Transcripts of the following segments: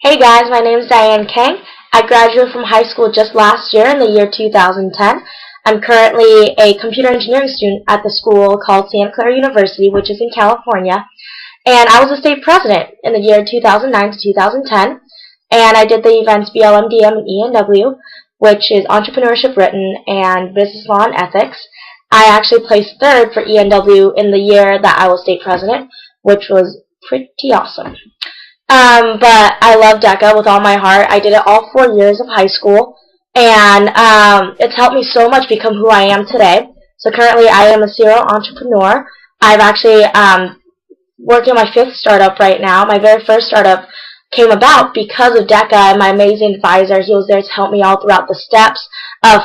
Hey guys, my name is Diane Kang. I graduated from high school just last year in the year 2010. I'm currently a computer engineering student at the school called Santa Clara University, which is in California. And I was a state president in the year 2009 to 2010. And I did the events BLMDM and ENW, which is Entrepreneurship Written and Business Law and Ethics. I actually placed third for ENW in the year that I was state president, which was pretty awesome. But I love Deca with all my heart. I did it all 4 years of high school, and it's helped me so much become who I am today. So currently I am a serial entrepreneur. I've actually working on my 5th startup right now. My very first startup came about because of Deca and my amazing advisor. He was there to help me all throughout the steps of,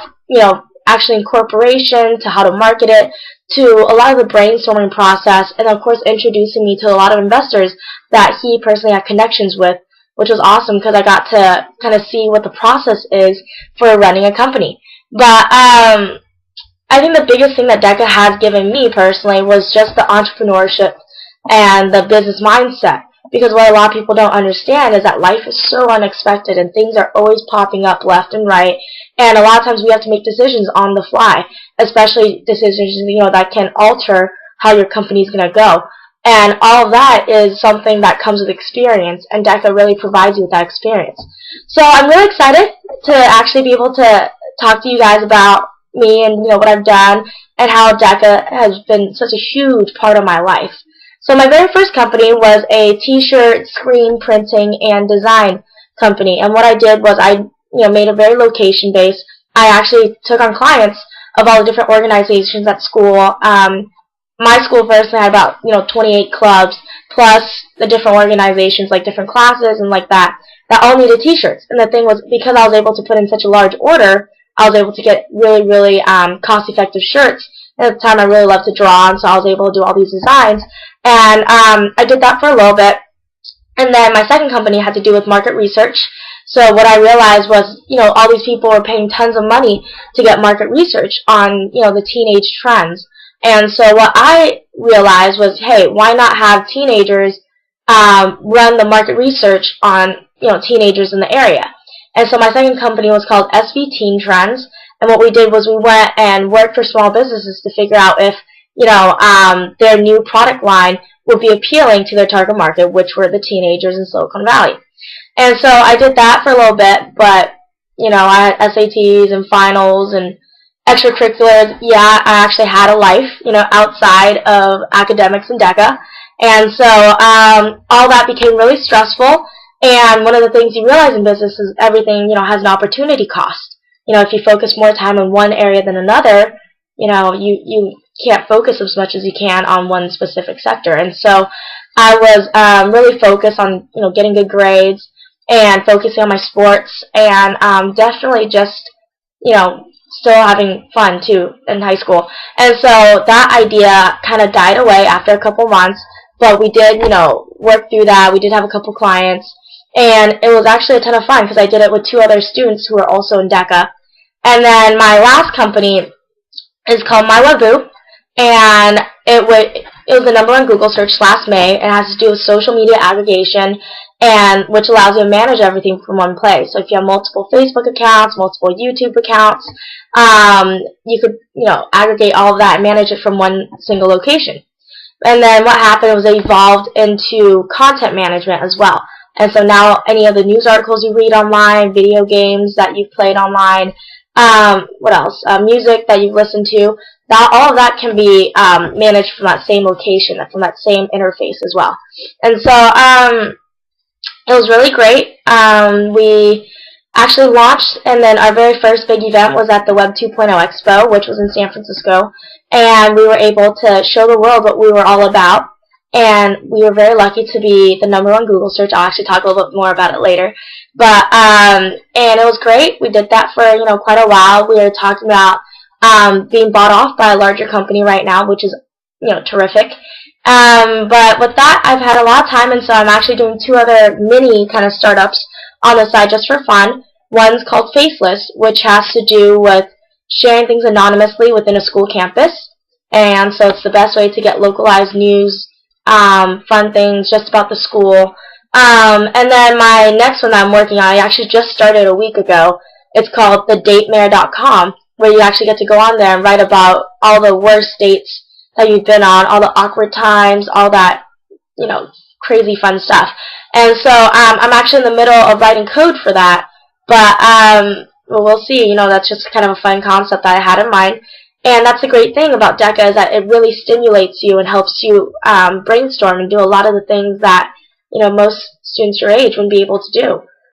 actually incorporation, to how to market it, to a lot of the brainstorming process, and of course introducing me to a lot of investors that he personally had connections with, which was awesome because I got to kind of see what the process is for running a company. But I think the biggest thing that Deca has given me personally was just the entrepreneurship and the business mindset. Because what a lot of people don't understand is that life is so unexpected and things are always popping up left and right. And a lot of times we have to make decisions on the fly, especially decisions, that can alter how your company is going to go. And all of that is something that comes with experience, and Deca really provides you with that experience. So I'm really excited to actually be able to talk to you guys about me and what I've done and how Deca has been such a huge part of my life. So my very first company was a t-shirt screen printing and design company, and what I did was I made it very location based. I actually took on clients of all the different organizations at school. My school first had about 28 clubs plus the different organizations like different classes and like that all needed t-shirts. And the thing was, because I was able to put in such a large order, I was able to get really cost effective shirts. And at the time I really loved to draw, and so I was able to do all these designs. And I did that for a little bit. And then my second company had to do with market research. So what I realized was, all these people were paying tons of money to get market research on, the teenage trends. And so what I realized was, hey, why not have teenagers run the market research on, teenagers in the area? And so my second company was called SV Teen Trends. And what we did was we went and worked for small businesses to figure out if, their new product line would be appealing to their target market, which were the teenagers in Silicon Valley. And so I did that for a little bit, but, I had SATs and finals and extracurriculars. Yeah, I actually had a life, outside of academics and Deca. And so all that became really stressful. And one of the things you realize in business is everything, has an opportunity cost. If you focus more time in one area than another, you can't focus as much as you can on one specific sector. And so I was really focused on, getting good grades and focusing on my sports and definitely just, still having fun too in high school. And so that idea kind of died away after a couple months, but we did, work through that. We did have a couple clients, and it was actually a ton of fun because I did it with 2 other students who were also in Deca. And then my last company is called My Weboo, and it was the #1 Google search last May. It has to do with social media aggregation, and which allows you to manage everything from one place. So if you have multiple Facebook accounts, multiple YouTube accounts, you could aggregate all of that and manage it from one single location. And then what happened was it evolved into content management as well. And so now any of the news articles you read online, video games that you've played online, what else? Music that you've listened to, all of that can be managed from that same location, from that same interface as well. And so it was really great. We actually launched, and then our very first big event was at the Web 2.0 Expo, which was in San Francisco, and we were able to show the world what we were all about. And we were very lucky to be the #1 Google search. I'll actually talk a little bit more about it later. But and it was great. We did that for quite a while. We were talking about being bought off by a larger company right now, which is terrific. But with that, I've had a lot of time, and so I'm actually doing 2 other mini kind of startups on the side just for fun. One's called Faceless, which has to do with sharing things anonymously within a school campus. And so it's the best way to get localized news, fun things just about the school, And then my next one that I'm working on, I actually just started a week ago. It's called thedatemayor.com, where you actually get to go on there and write about all the worst dates that you've been on, all the awkward times, all that, crazy fun stuff. And so I'm actually in the middle of writing code for that, but well, we'll see. That's just kind of a fun concept that I had in mind. And that's the great thing about Deca, is that it really stimulates you and helps you brainstorm and do a lot of the things that most students your age wouldn't be able to do.